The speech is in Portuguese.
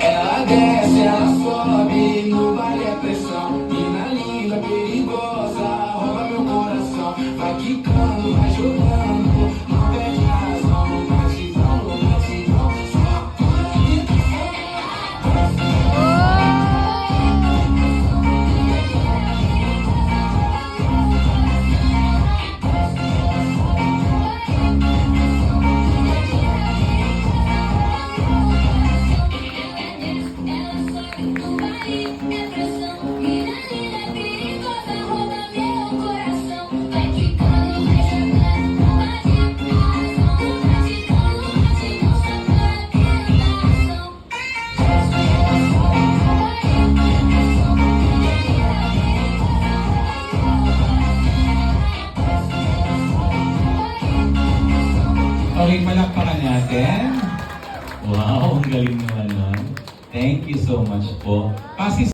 Ela desce, ela sobe, no baile é pressão. Mina linda, perigosa, rouba meu coração. Vai quicando, vai jogando, não perde razão. No batidão, só quando Okay, palakpakan natin. Wow, ang galing naman nun. Thank you so much po. Pasis